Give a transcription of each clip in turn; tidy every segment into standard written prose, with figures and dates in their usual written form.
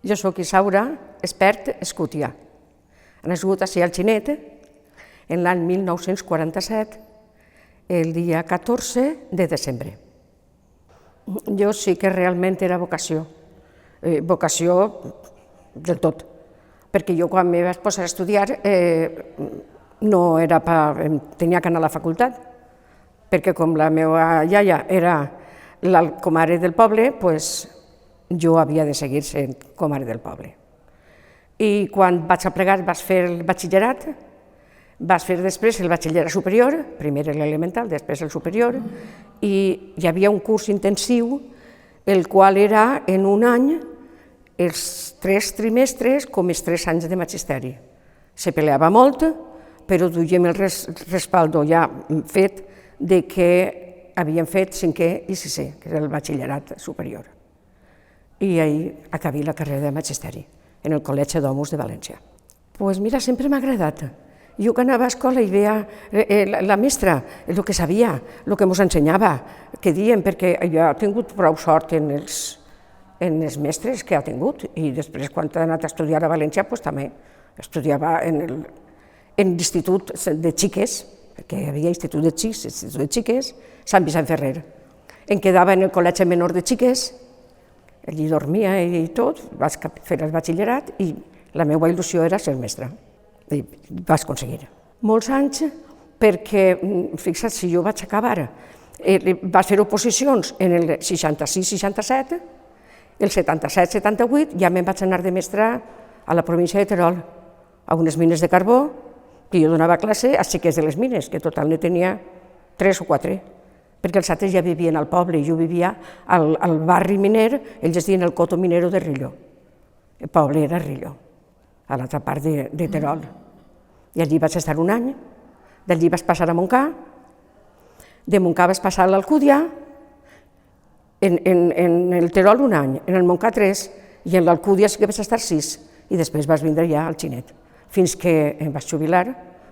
Jo soc Isaura Espert Escutia. He nascut a Alginet en l'any 1947, el dia 14 de desembre. Jo sí que realment era vocació del tot, perquè jo quan me vaig posar a estudiar tenia que anar a la facultat, perquè com la meva iaia era la comare del poble, jo havia de seguir sent comare del poble. I quan vaig aplegar vaig fer el batxillerat, vaig fer després el batxillerat superior, primer l'elemental, després el superior, i hi havia un curs intensiu, el qual era en un any els 3 trimestres com els 3 anys de magisteri. Se peleava molt, però duíem el respaldo ja fet de que havíem fet 5è i 6è, que era el batxillerat superior. I ahir acabé la carrera de magisteri en el Col·legi d'Homes de València. Doncs mira, sempre m'ha agradat. Jo que anava a escola i veia la mestra, el que sabia, el que ens ensenyava, què diem, perquè jo he tingut prou sort en els mestres que ha tingut, i després quan he anat a estudiar a València també estudiava en l'institut de xiques, perquè hi havia institut de xics, institut de xiques, Sant Vicent Ferrer. Em quedava en el col·legi menor de xiques, allí dormia i tot, vaig fer el batxillerat i la meva il·lusió era ser mestra. I vaig aconseguir. Molts anys perquè, fixa't, si jo vaig acabar, vaig fer oposicions en el 66-67, el 77-78 ja me'n vaig anar de mestra a la província de Terol, a unes mines de carbó, que jo donava classe a xiques de les mines, que total ne tenia 3 o 4, perquè els altres ja vivien al poble, i jo vivia al barri miner, ells es diuen el Coto Minero de Rilló. El poble era Rilló, a l'altra part de Terol. I allí vaig estar un any, d'allí vaig passar a Montcà, de Montcà vaig passar a l'Alcúdia, en el Terol un any, en el Montcà 3, i en l'Alcúdia sí que vaig estar 6, i després vaig vindre ja al Xinet, fins que em vaig jubilar,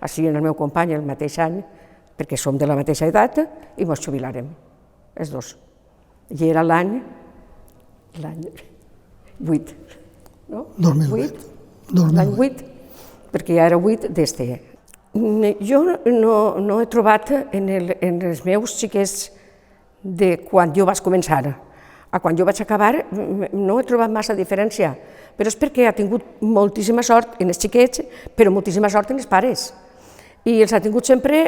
així en el meu company el mateix any, perquè som de la mateixa edat, i ens jubilarem, els dos. I era l'any 8, no? 2008. L'any 8, perquè ja era 8 d'este. Jo no he trobat en els meus xiquets de quan jo vaig començar a quan jo vaig acabar, no he trobat massa diferència, però és perquè ha tingut moltíssima sort en els xiquets, però moltíssima sort en els pares. I els ha tingut sempre,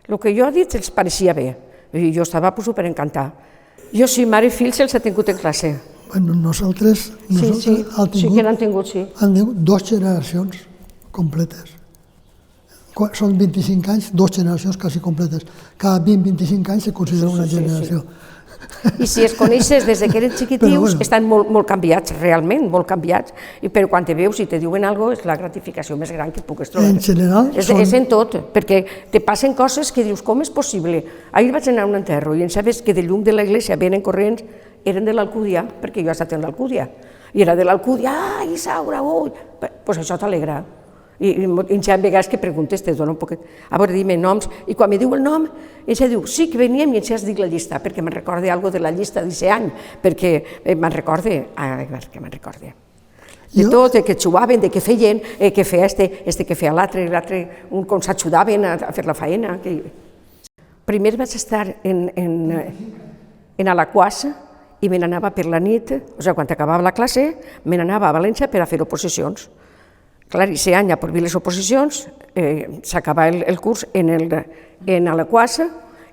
el que jo he dit, els pareixia bé. I jo estava superencantada. Jo sí, mare i fills els ha tingut en classe. Bueno, nosaltres sí que n'han tingut, sí. Han tingut 2 generacions completes. Són 25 anys, 2 generacions quasi completes. Cada 20-25 anys se considera una generació. I si es coneixes des que eren xiquitius, estan molt canviats, realment, molt canviats, però quan te veus i te diuen alguna cosa, és la gratificació més gran que et pugues trobar. En general... És en tot, perquè te passen coses que dius, com és possible? Ahir vaig anar a un enterro i em sabes que de llum de l'església venen corrents, eren de l'Alcúdia, perquè jo he estat en l'Alcúdia, i era de l'Alcúdia, ai, Isaura, ui! Doncs això t'alegra. I ja a vegades que preguntes, te dono un poquet, a veure, dime noms, i quan me diu el nom, ja diu, sí que veníem i ja es dic la llista, perquè me'n recorde alguna de la llista d'aquest any, perquè me'n recorde, de tot, que xuaven, de què feien, que feia que feia l'altre, com s'ajudaven a fer la faena. Primer vaig estar en Alaquàs i me n'anava per la nit, o sigui, quan acabava la classe, me n'anava a València per a fer oposicions. Clar, i aquest any, a prohibir les oposicions, s'acabava el curs en Alaquàs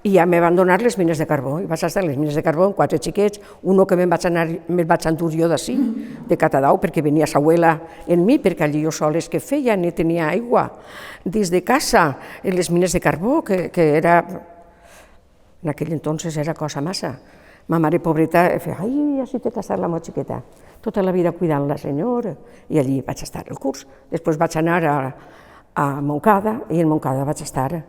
i ja me van donar les mines de carbó. I vaig estar a les mines de carbó amb 4 xiquets, un que me'n vaig endur jo d'ací, de Catadau, perquè venia sa abuela en mi, perquè allí jo soles que feia, ni tenia aigua dins de casa, en les mines de carbó, que era, en aquell entonces era cosa massa. Ma mare pobreta feia, ai, així té que estar la meva xiqueta, tota la vida cuidant la senyora, i allí vaig estar el curs. Després vaig anar a Montcada, i en Montcada vaig estar al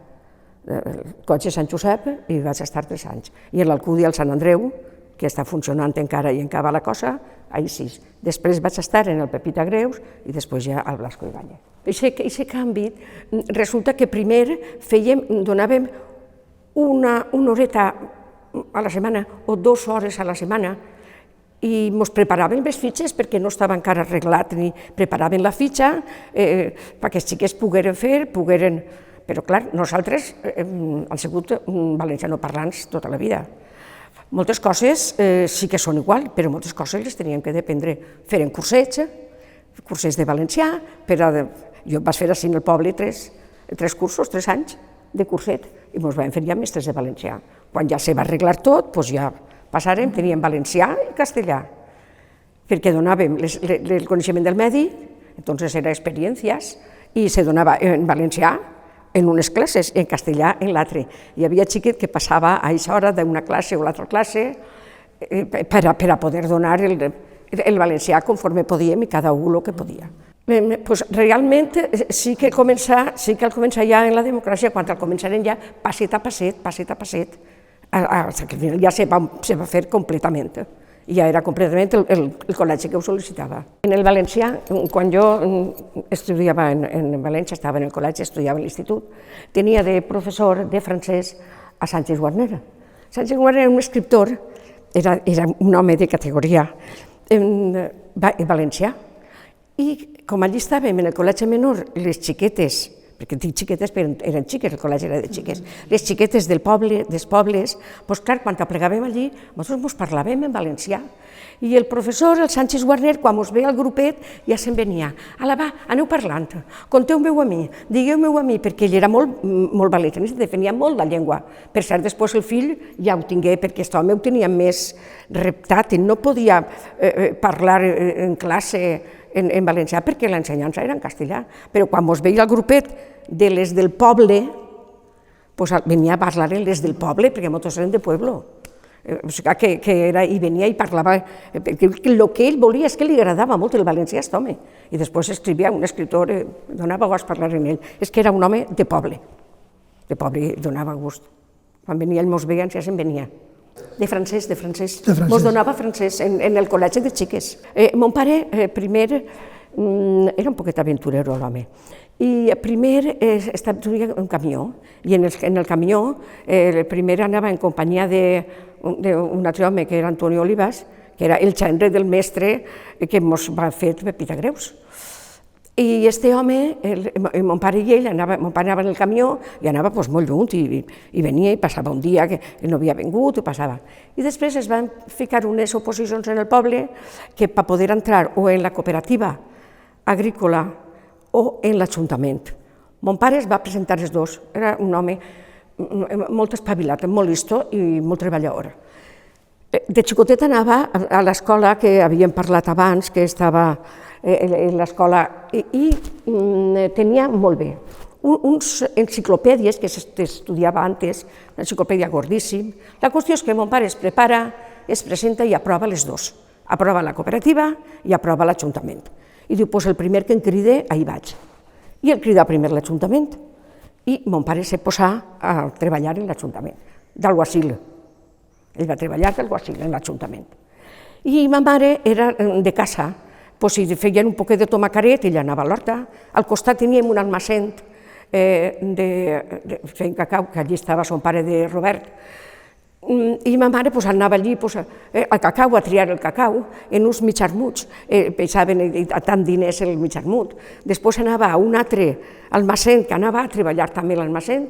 Cotxe Sant Josep, i vaig estar 3 anys. I a l'Alcúdia al Sant Andreu, que està funcionant encara i encara la cosa, ahir 6. Després vaig estar en el Pepita Greus, i després ja al Blasco Ibáñez. Aquest canvi, resulta que primer donàvem una horeta a la setmana o 2 hores a la setmana i ens preparaven les fitxes perquè no estava encara arreglat ni preparaven la fitxa perquè els xiquets pogueren fer, Però, clar, nosaltres hem sigut valencianoparlants tota la vida. Moltes coses sí que són igual, però moltes coses les teníem que dependre. Feren cursets de valencià, jo vaig fer així en el poble 3 cursos, 3 anys de curset, i ens vam fer ja mestres de valencià. Quan ja se va arreglar tot, doncs ja passàrem, teníem valencià i castellà, perquè donàvem el coneixement del medi, entonces era experiències, i se donava en valencià en unes classes, en castellà en l'altre. Hi havia xiquet que passava a aquesta hora d'una classe o l'altra classe per a poder donar el valencià conforme podíem i cada un el que podia. Realment sí que al començar ja en la democràcia, quan al començaren ja passet a passet, ja se va fer completament. Ja era completament el col·legi que ho sol·licitava. En el valencià, quan jo estudiava en València, estava en el col·legi, estudiava a l'institut, tenia de professor de francès a Sánchez Guarner. Sánchez Guarner era un escriptor, era un home de categoria en valencià, i com allí estàvem en el col·legi menor, les xiquetes, perquè dic xiquetes però eren xiques, el col·legi era de xiques, les xiquetes dels pobles, doncs clar, quan aplegàvem allí, nosaltres ens parlàvem en valencià, i el professor, el Sánchez Guarner, quan ens veia al grupet, ja se'n venia, ala va, aneu parlant, conteu-meu a mi, digueu-meu a mi, perquè ell era molt valencianista, defenia molt la llengua. Per cert, després el fill ja ho tingué, perquè aquest home ho tenia més reptat, i no podia parlar en classe en valencià perquè l'ensenyança era en castellà, però quan ens veia el grupet de les del poble, venia a parlar en les del poble, perquè molts eren de pueblo. O sigui que i venia i parlava, perquè el que ell volia és que li agradava molt el valencià, aquest home, i després escrivia un escriptor, donava gust parlar en ell, és que era un home de poble, i donava gust. Quan venia ell mos veia, ja se'n venia. De francès. Mos donava francès en el col·legi de xiques. Mon pare, primer, era un poquet aventurero l'home, i primer estudia un camió, i en el camió, primer anava en companyia d'un altre home que era Antonio Olivas, que era el gendre del mestre que mos va fer Pepita-Greus. I aquest home, mon pare i ell, mon pare anava en el camió i anava molt lluny, i venia i passava un dia que no havia vingut, i passava. I després es van ficar unes oposicions en el poble que per poder entrar o en la cooperativa agrícola o en l'Ajuntament. Mon pare es va presentar els dos, era un home molt espavilat, molt listo i molt treballador. De xicotet anava a l'escola que havíem parlat abans, que estava l'escola, i tenia molt bé uns enciclopèdies que s'estudiava antes, una enciclopèdia gordíssim. La qüestió és que mon pare es prepara, es presenta i aprova les dues. Aprova la cooperativa i aprova l'Ajuntament. I diu, doncs el primer que em cride, ahí vaig. I el crida primer l'Ajuntament. I mon pare se posà a treballar en l'Ajuntament, d'alguacil. Ell va treballar d'alguacil en l'Ajuntament. I ma mare era de casa, si feien un poquet de tomacaret, ella anava a l'horta. Al costat teníem un almacén fent cacau, que allí estava son pare de Robert, i ma mare anava allí al cacau, a triar el cacau, en uns mitjarmuts, pensaven a tant diners el mitjarmut. Després anava a un altre almacén, que anava a treballar també l'almacén,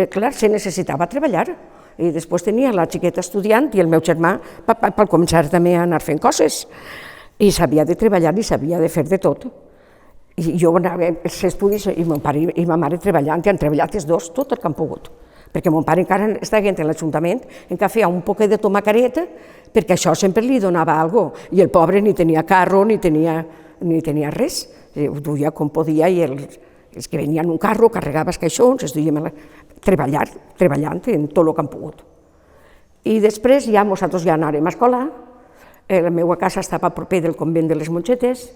clar, se necessitava treballar. I després tenia la xiqueta estudiant i el meu germà per començar també a anar fent coses. I s'havia de treballar i s'havia de fer de tot. I jo anava als estudis i mon pare i ma mare treballant, i han treballat els dos tot el que han pogut. Perquè mon pare encara estava en l'Ajuntament, encara feia un poquet de tomacareta, perquè això sempre li donava alguna cosa. I el pobre ni tenia carro, ni tenia res. Ho duia com podia, i els que venien un carro, carregava els caixons, es duien treballant en tot el que han pogut. I després nosaltres ja anàrem a escola. La meva casa estava proper del convent de les Mongetes,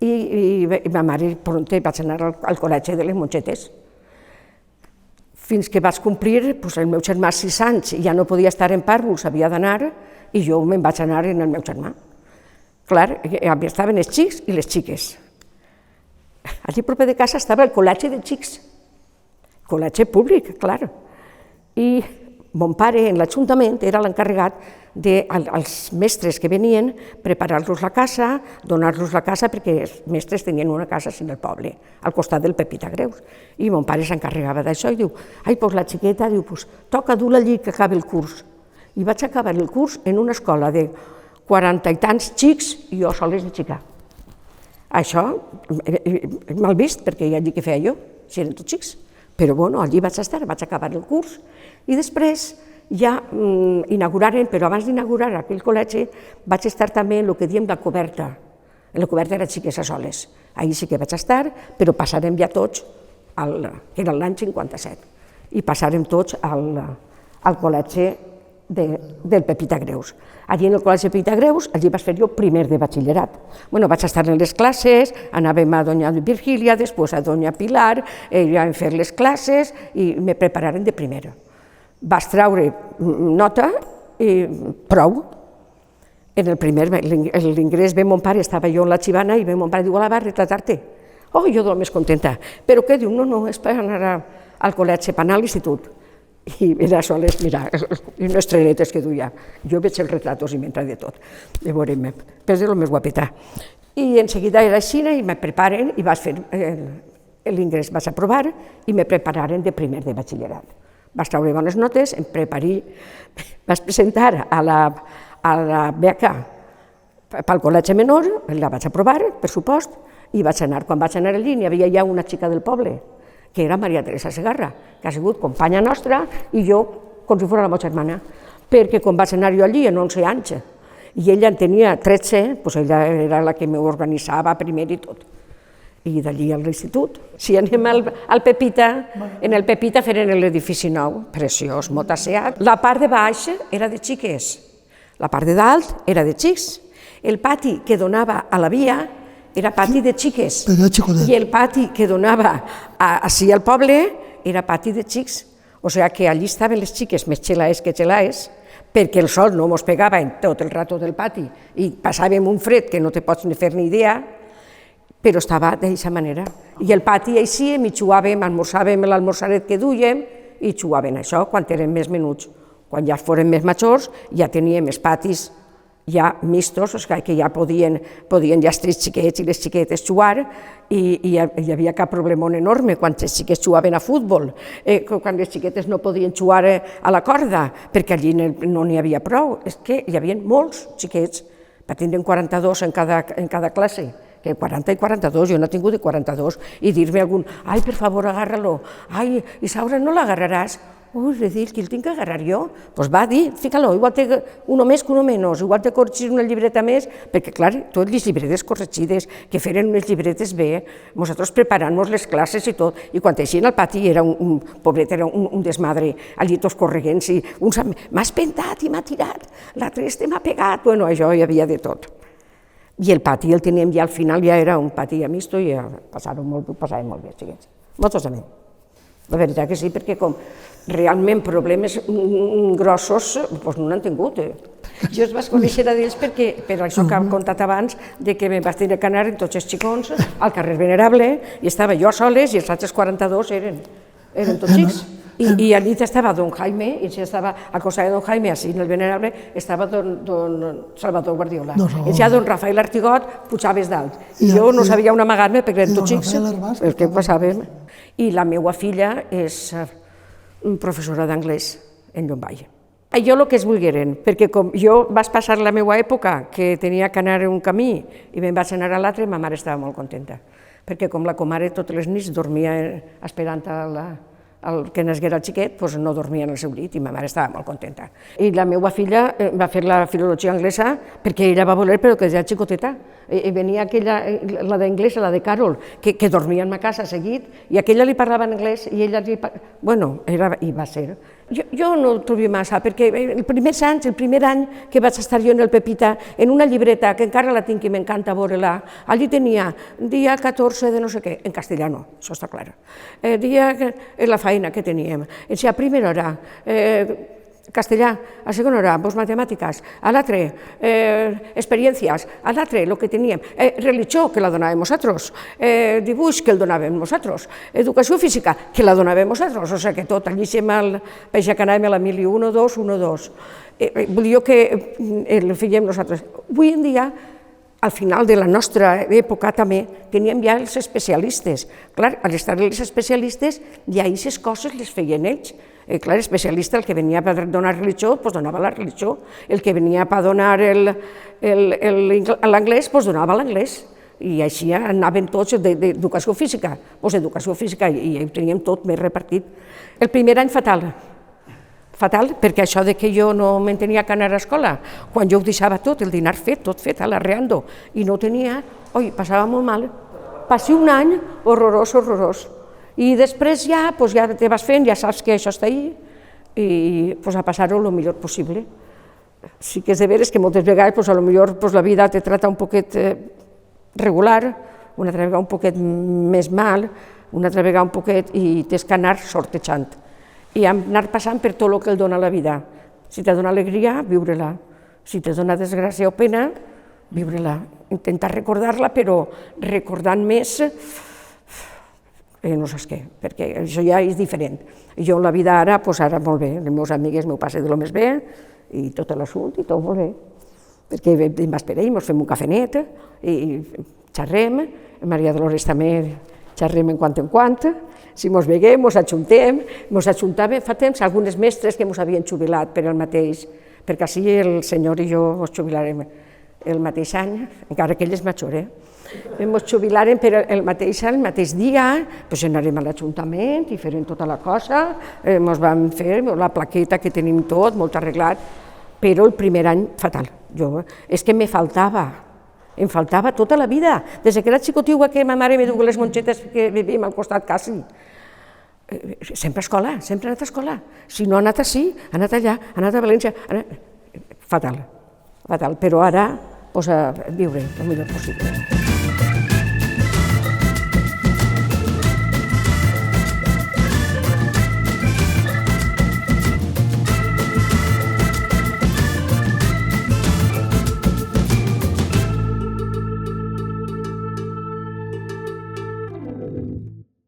i ma mare pronta vaig anar al col·legi de les Mongetes. Fins que vaig complir, el meu germà 6 anys ja no podia estar en pàrvuls, havia d'anar, i jo me'n vaig anar en el meu germà. Clar, estaven els xics i les xiques. Allí proper de casa estava el col·legi de xics, col·legi públic, clar. I mon pare en l'Ajuntament era l'encarregat als mestres que venien, preparar-los la casa, donar-los la casa, perquè els mestres tenien una casa en el poble, al costat del Pepita Greus. I mon pare s'encarregava d'això i diu, ai, doncs la xiqueta, diu, pues, toca dur-la allí que acabi el curs. I vaig acabar el curs en una escola de 40 i tants xics i jo soles de xicar. Això, mal vist, perquè allí què feia jo, si eren tots xics. Però bueno, allí vaig estar, vaig acabar el curs i després ja inauguraren, però abans d'inaugurar aquell col·legi vaig estar també en el que diem la coberta. La coberta era xiques a soles. Ahir sí que vaig estar, però passarem ja tots, que era l'any 57, i passarem tots al col·legi del Pepita Greus. Allí en el col·legi Pepita Greus, allí vaig fer jo primer de batxillerat. Bueno, vaig estar en les classes, anàvem a doña Virgília, després a doña Pilar, vam fer les classes i me prepararen de primera. Vaig treure nota i prou. En el primer, l'ingrés ve mon pare, estava jo en la xivana i ve mon pare i diu, hola, va a retratar-te. Oh, jo de més contenta. Però què diu? No, és per anar al col·legi, per anar a l'institut. I era soles, mira, unes trenetes que duia. Jo veig els retratos i m'entra de tot. De veure-me, però és el més guapetà. I en seguida era així i me preparen i vaig fer l'ingrés, vaig aprovar i me prepararen de primer de batxillerat. Vaig treure bones notes, em preparí, vaig presentar a la beca pel col·legi menor, la vaig aprovar, per supost, i vaig anar. Quan vaig anar allí n'hi havia ja una xica del poble, que era Maria Teresa Segarra, que ha sigut companya nostra i jo com si fos la meva germana, perquè quan vaig anar jo allí en 11 anys i ella en tenia 13, doncs ella era la que m'organitzava primer i tot. I d'allí a l'institut. Si anem al Pepita, en el Pepita feren l'edifici nou, preciós, molt asseat. La part de baix era de xiques, la part de dalt era de xics. El pati que donava a la via era pati de xiques, i el pati que donava així al poble era pati de xics. O sigui que allí estaven les xiques més xelaes que xelaes, perquè el sol no mos pegava en tot el rato del pati i passàvem un fred que no te pots ni fer ni idea, però estava d'aquesta manera. I el pati així, i jugàvem, almorzàvem l'almorzaret que duíem i jugàvem això quan érem més menuts. Quan ja fórem més majors ja teníem els patis ja mixtos, que ja podien ja els tres xiquets i les xiquetes jugar i hi havia cap problema enorme quan els xiquets jugaven a futbol, quan les xiquetes no podien jugar a la corda, perquè allí no n'hi havia prou, és que hi havia molts xiquets, va tindre 42 en cada classe, que 40 i 42, jo no he tingut de 42, i dir-me algun, ai, per favor, agarra-lo, ai, Isaura, no l'agarraràs? Ui, he dit, qui el tinc que agarrar jo? Doncs va, dir, fica-lo, igual té uno més que uno menys, igual té corregir una llibreta més, perquè, clar, totes les llibretes corregides, que feren unes llibretes bé, nosaltres preparant-nos les classes i tot, i quan eixien al pati era un pobret, era un desmadre, allí tots corregents, i uns m'ha espentat i m'ha tirat, l'altre m'ha pegat, bueno, això hi havia de tot. I el pati el teníem ja al final, ja era un pati amisto i passàvem molt bé, xiquets, molts amics. La veritat que sí, perquè com realment problemes grossos doncs no n'han tingut. Jo es vaig conèixer d'ells perquè, per això que hem contat abans, que me vaig tenir que anar amb tots els xicons al carrer Venerable i estava jo soles i els altres 42 eren tots xics. I allí estava don Jaime, i si estava a cosa de don Jaime, així en el Venerable, estava don Salvador Guardiola. I ja don Rafael Artigot pujaves dalt. I jo no sabia on amagar-me perquè eren tots xics, el que passàvem. I la meva filla és professora d'anglès en Llombai. Jo el que es volgueren, perquè com jo vaig passar la meva època que tenia que anar un camí i me'n vaig anar a l'altre, ma mare estava molt contenta, perquè com la comare totes les nits dormia esperant que nasguera el xiquet, doncs no dormia en el seu llit i ma mare estava molt contenta. I la meva filla va fer la filologia anglesa perquè ella va voler, però que ja xicoteta. I venia aquella, la d'anglès, la de Carol, que dormia en ma casa seguit, i aquella li parlava en anglès i ella li parlava... Bueno, i va ser. Jo no ho trobia massa, perquè el primer any que vaig estar jo en el Pepita, en una llibreta, que encara la tinc i m'encanta veure-la, allí tenia dia 14 de no sé què, en castellano, això està clar. Dia, la feina que teníem, a primera hora, castellà, a segona hora, doncs matemàtiques, a l'altre, experiències, a l'altre, el que teníem, religió, que la donàvem nosaltres, dibuix, que el donàvem nosaltres, educació física, que la donàvem nosaltres, o sigui que tot, allí sem al peix que anàvem a la 1000 i 1, 2, 1, 2. Vull dir que el fèiem nosaltres. Avui en dia, al final de la nostra època també, teníem ja els especialistes. Clar, al estar els especialistes, ja aquestes coses les feien ells. Clar, especialista, el que venia per donar religió, doncs donava la religió. El que venia per donar l'anglès, doncs donava l'anglès. I així anaven tots d'educació física. Doncs educació física, i ho teníem tot més repartit. El primer any fatal. Fatal, perquè això de que jo no me'n tenia que anar a escola, quan jo ho deixava tot, el dinar fet, tot fet, alarreando, i no tenia, passava molt mal. Passi un any horrorós, horrorós. I després ja te vas fent, ja saps que això està ahí, i a passar-ho el millor possible. Sí que és de veres que moltes vegades potser la vida te trata un poquet regular, una altra vegada un poquet més mal, una altra vegada un poquet, i tens que anar sortejant. I anar passant per tot el que el dona la vida. Si te dona alegria, viure-la. Si te dona desgràcia o pena, viure-la. Intentar recordar-la, però recordant més, no saps què, perquè això ja és diferent. Jo en la vida ara, ara molt bé, les meves amigues m'ho passen de lo més bé, i tot l'assumpte, i tot molt bé. Perquè ens esperem, ens fem un cafenet, i xerrem, Maria Dolores també xerrem en quant, si ens veiem, ens ajuntem, ajuntàvem fa temps algunes mestres que ens havien jubilat per el mateix, perquè així el senyor i jo ens jubilarem el mateix any, encara que ell és major, ens jubilarem per el mateix any, el mateix dia, doncs anarem a l'Ajuntament i farem tota la cosa, ens vam fer la plaqueta que tenim tot, molt arreglat, però el primer any fatal. És que em faltava tota la vida, des que era xicotiua que ma mare me duia les mongetes que vivíem al costat quasi. Sempre a escola, sempre he anat a escola. Si no ha anat ací, ha anat allà, ha anat a València. Fatal, però ara, a viure el millor possible.